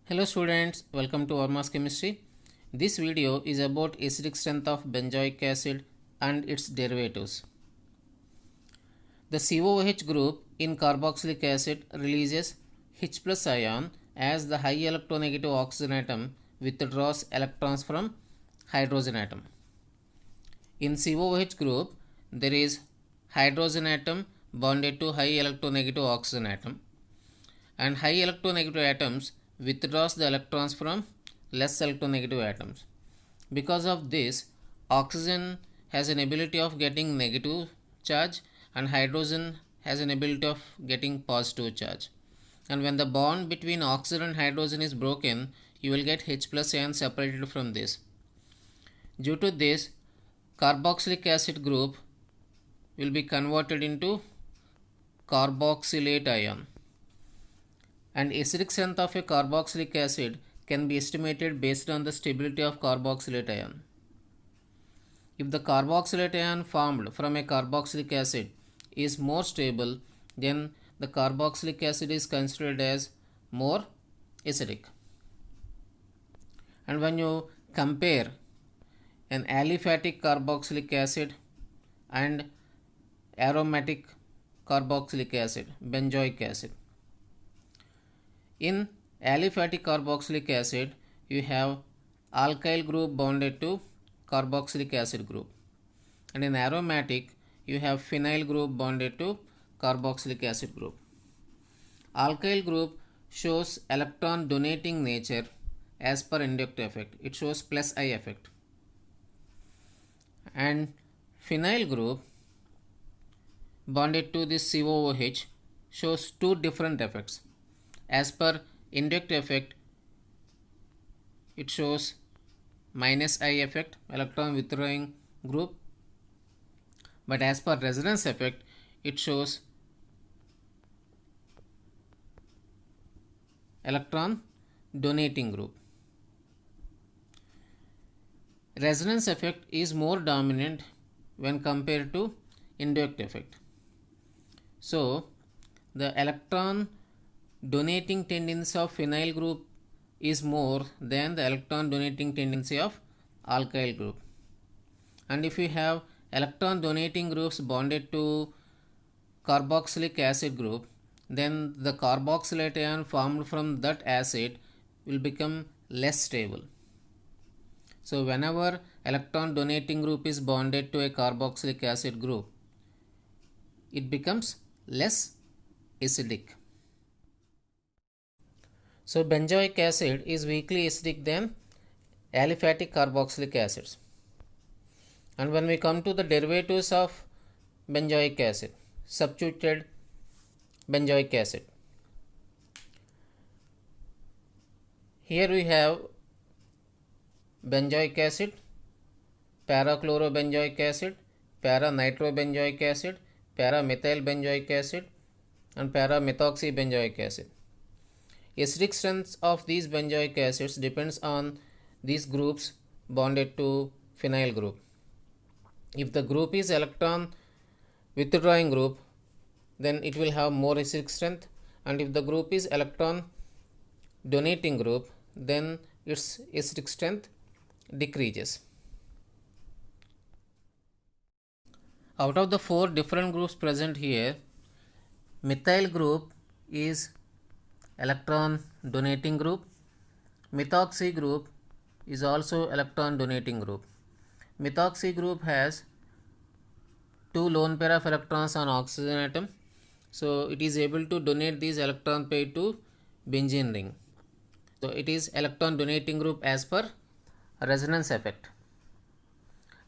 Hello students, welcome to Orma's Chemistry. This video is about acidic strength of benzoic acid and its derivatives. The COOH group in carboxylic acid releases H plus ion as the high electronegative oxygen atom withdraws electrons from hydrogen atom. In COOH group, there is hydrogen atom bonded to high electronegative oxygen atom, and high electronegative atoms withdraws the electrons from less electronegative atoms. Because of this, oxygen has an ability of getting negative charge and hydrogen has an ability of getting positive charge. And when the bond between oxygen and hydrogen is broken, you will get H plus ion separated from this. Due to this, carboxylic acid group will be converted into carboxylate ion, and acidic strength of a carboxylic acid can be estimated based on the stability of carboxylate ion. If the carboxylate ion formed from a carboxylic acid is more stable, then the carboxylic acid is considered as more acidic. And when you compare an aliphatic carboxylic acid and aromatic carboxylic acid, benzoic acid, in aliphatic carboxylic acid, you have alkyl group bonded to carboxylic acid group, and in aromatic, you have phenyl group bonded to carboxylic acid group. Alkyl group shows electron donating nature as per inductive effect. It shows plus I effect. And phenyl group bonded to this COOH shows two different effects. As per inductive effect, it shows minus I effect, electron withdrawing group, but as per resonance effect, it shows electron donating group. Resonance effect is more dominant when compared to inductive effect. So, the electron donating tendency of phenyl group is more than the electron donating tendency of alkyl group. And if you have electron donating groups bonded to carboxylic acid group, then the carboxylate ion formed from that acid will become less stable. So whenever electron donating group is bonded to a carboxylic acid group, it becomes less acidic. So benzoic acid is weakly acidic than aliphatic carboxylic acids. And when we come to the derivatives of benzoic acid, substituted benzoic acid, here we have benzoic acid, parachlorobenzoic acid, para-nitrobenzoic acid, para-methyl benzoic acid, and para-methoxybenzoic acid. Acidic strength of these benzoic acids depends on these groups bonded to phenyl group. If the group is electron withdrawing group, then it will have more acidic strength, and if the group is electron donating group, then its acidic strength decreases. Out of the four different groups present here, methyl group is electron donating group. Methoxy group is also electron donating group. Methoxy group has two lone pair of electrons on oxygen atom, so it is able to donate these electron pair to benzene ring. So it is electron donating group as per resonance effect.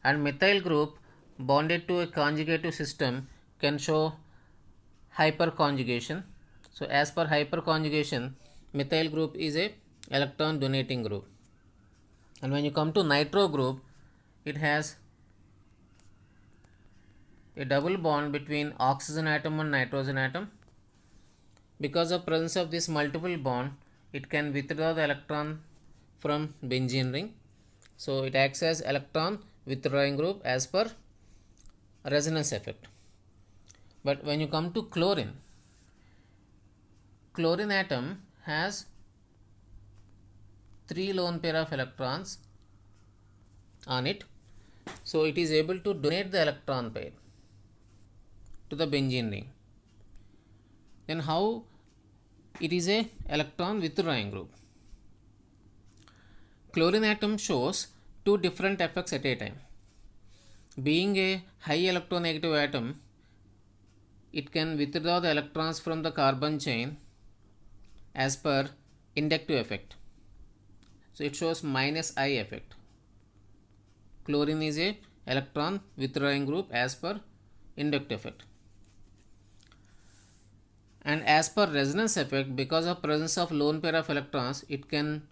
And methyl group bonded to a conjugative system can show hyperconjugation. So as per hyperconjugation, methyl group is a electron donating group. And when you come to nitro group, it has a double bond between oxygen atom and nitrogen atom. Because of presence of this multiple bond, it can withdraw the electron from benzene ring. So it acts as electron withdrawing group as per resonance effect. But when you come to chlorine atom has 3 lone pair of electrons on it. So it is able to donate the electron pair to the benzene ring. Then how it is a electron withdrawing group? Chlorine atom shows two different effects at a time. Being a high electronegative atom, it can withdraw the electrons from the carbon chain as per inductive effect. So it shows minus I effect. Chlorine is a electron withdrawing group as per inductive effect. And as per resonance effect, because of presence of lone pair of electrons, it can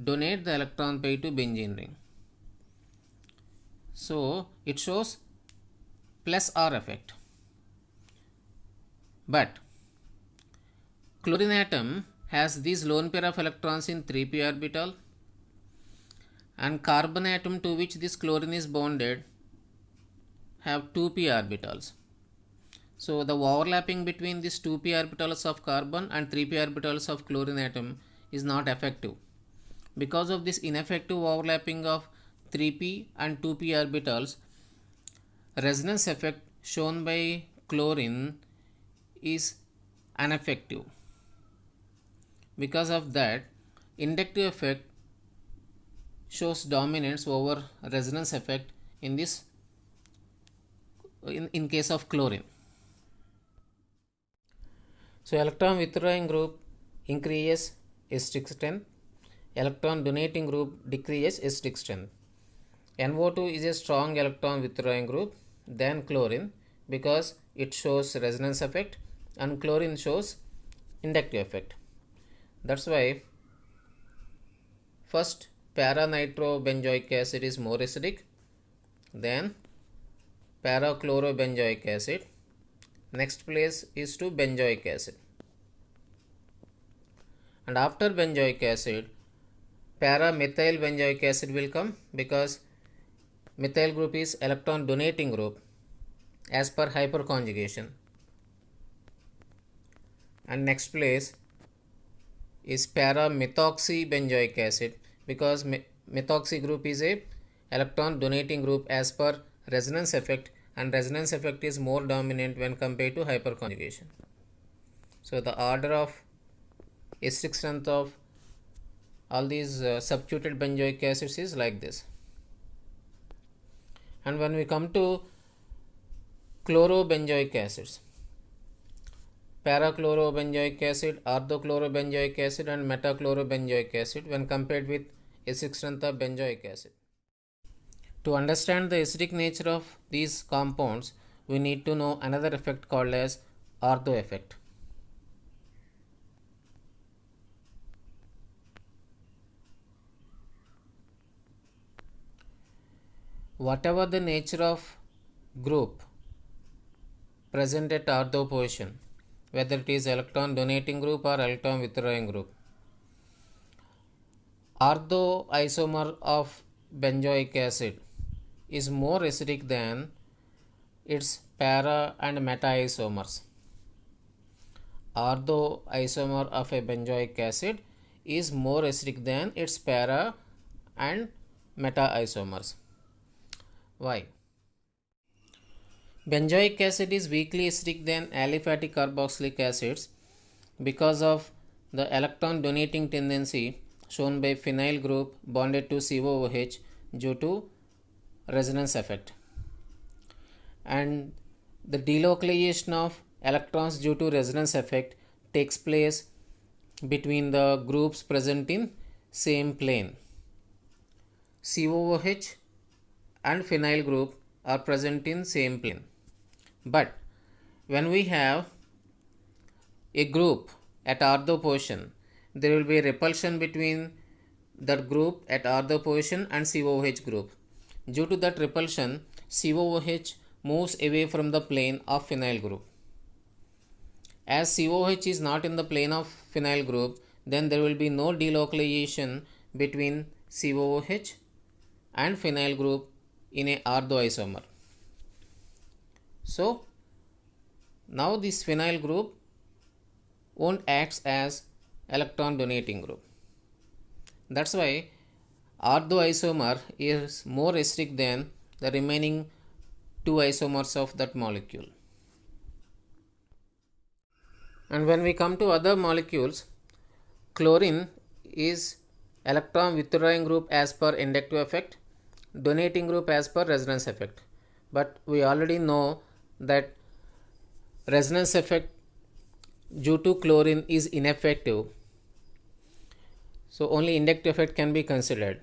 donate the electron pair to benzene ring. So it shows plus R effect. But chlorine atom has these lone pair of electrons in 3p orbital, and carbon atom to which this chlorine is bonded have 2p orbitals. So the overlapping between these 2p orbitals of carbon and 3p orbitals of chlorine atom is not effective. Because of this ineffective overlapping of 3p and 2p orbitals, resonance effect shown by chlorine is ineffective. Because of that, inductive effect shows dominance over resonance effect in this in case of chlorine. So electron withdrawing group increases acidic strength, electron donating group decreases acidic strength. NO2 is a strong electron withdrawing group than chlorine because it shows resonance effect and chlorine shows inductive effect. That's why first para-nitrobenzoic acid is more acidic than para-chlorobenzoic acid. Next place is to benzoic acid. And after benzoic acid, para-methyl benzoic acid will come because methyl group is electron donating group as per hyperconjugation. And next place is para-methoxy benzoic acid because methoxy group is a electron donating group as per resonance effect, and resonance effect is more dominant when compared to hyperconjugation. So the order of acidic strength of all these substituted benzoic acids is like this. And when we come to chlorobenzoic acids, para-chlorobenzoic acid, orthochlorobenzoic acid and metachlorobenzoic acid when compared with acidic strength of benzoic acid. To understand the acidic nature of these compounds, we need to know another effect called as ortho effect. Whatever the nature of group present at ortho position, whether it is electron donating group or electron withdrawing group, ortho isomer of benzoic acid is more acidic than its para and meta isomers. Ortho isomer of a benzoic acid is more acidic than its para and meta isomers. Why? Benzoic acid is weakly acidic than aliphatic carboxylic acids because of the electron donating tendency shown by phenyl group bonded to COOH due to resonance effect, and the delocalization of electrons due to resonance effect takes place between the groups present in same plane. COOH and phenyl group are present in same plane, but when we have a group at ortho position, there will be a repulsion between that group at ortho position and COOH group. Due to that repulsion, COOH moves away from the plane of phenyl group. As COOH is not in the plane of phenyl group, then there will be no delocalization between COOH and phenyl group in a ortho isomer. So now this phenyl group won't act as electron donating group. That's why ortho isomer is more acidic than the remaining two isomers of that molecule. And when we come to other molecules, chlorine is electron withdrawing group as per inductive effect, donating group as per resonance effect. But we already know that resonance effect due to chlorine is ineffective, so only inductive effect can be considered,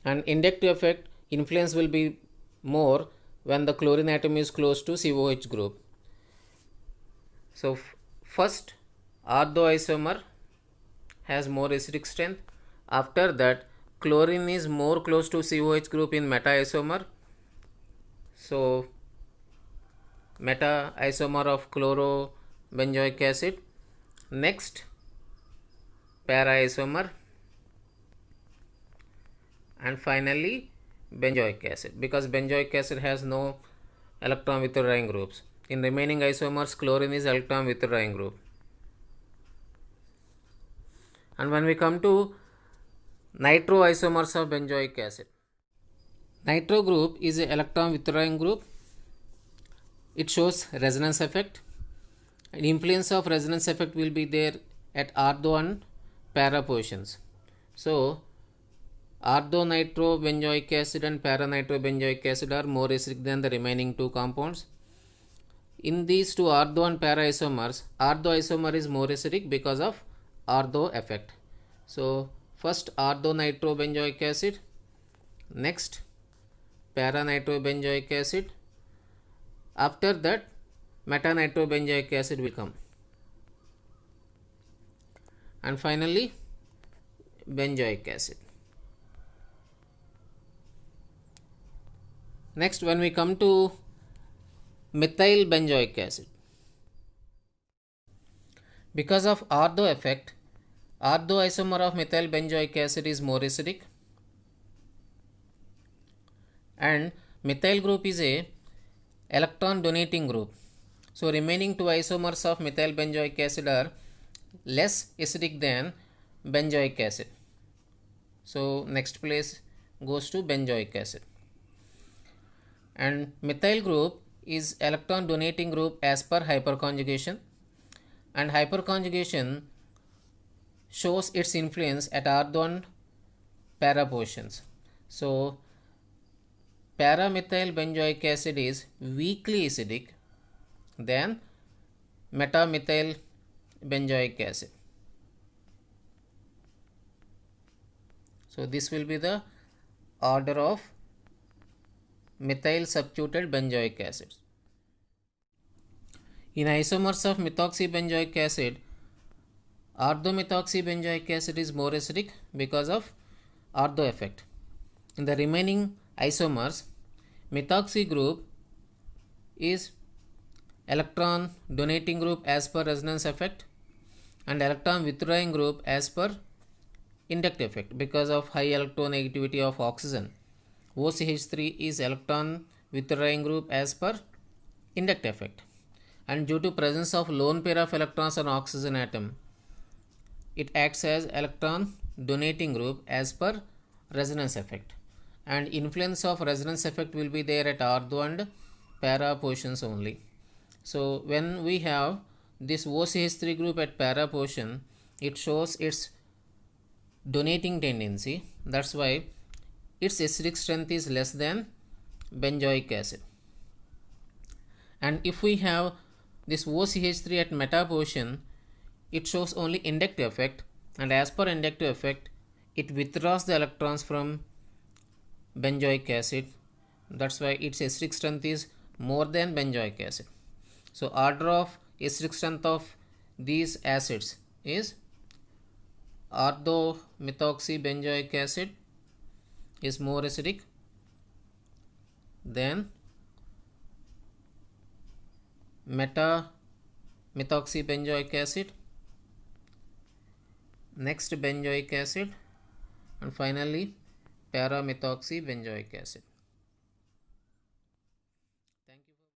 and inductive effect influence will be more when the chlorine atom is close to COH group. So first ortho isomer has more acidic strength. After that, chlorine is more close to COH group in meta isomer, so meta isomer of chlorobenzoic acid. Next, para isomer, and finally benzoic acid, because benzoic acid has no electron withdrawing groups. In remaining isomers, chlorine is electron withdrawing group. And when we come to nitro isomers of benzoic acid, nitro group is an electron withdrawing group. It shows resonance effect, and influence of resonance effect will be there at ortho and para positions. So ortho nitrobenzoic acid and para nitrobenzoic acid are more acidic than the remaining two compounds. In these two ortho and para isomers, ortho isomer is more acidic because of ortho effect. So first ortho nitrobenzoic acid, next para nitrobenzoic acid, after that meta nitrobenzoic acid will come, and finally benzoic acid. Next, when we come to methyl benzoic acid, because of ortho effect, ortho isomer of methyl benzoic acid is more acidic, and methyl group is a electron donating group. So remaining two isomers of methyl benzoic acid are less acidic than benzoic acid. So next place goes to benzoic acid. And methyl group is electron donating group as per hyperconjugation, and hyperconjugation shows its influence at ortho and para positions. So paramethyl benzoic acid is weakly acidic than metamethyl benzoic acid. So this will be the order of methyl substituted benzoic acids. In isomers of methoxybenzoic acid, orthomethoxybenzoic acid is more acidic because of ortho effect. In the remaining isomers, methoxy group is electron donating group as per resonance effect, and electron withdrawing group as per inductive effect because of high electronegativity of oxygen. OCH3 is electron withdrawing group as per inductive effect, and due to presence of lone pair of electrons on oxygen atom, it acts as electron donating group as per resonance effect, and influence of resonance effect will be there at ortho and para positions only. So when we have this OCH3 group at para position, it shows its donating tendency. That's why its acidic strength is less than benzoic acid. And if we have this OCH3 at meta position, it shows only inductive effect, and as per inductive effect, it withdraws the electrons from benzoic acid. That's why its acidic strength is more than benzoic acid. So order of acidic strength of these acids is orthomethoxybenzoic acid is more acidic than meta-methoxybenzoic acid, next benzoic acid, and finally para-methoxybenzoic acid.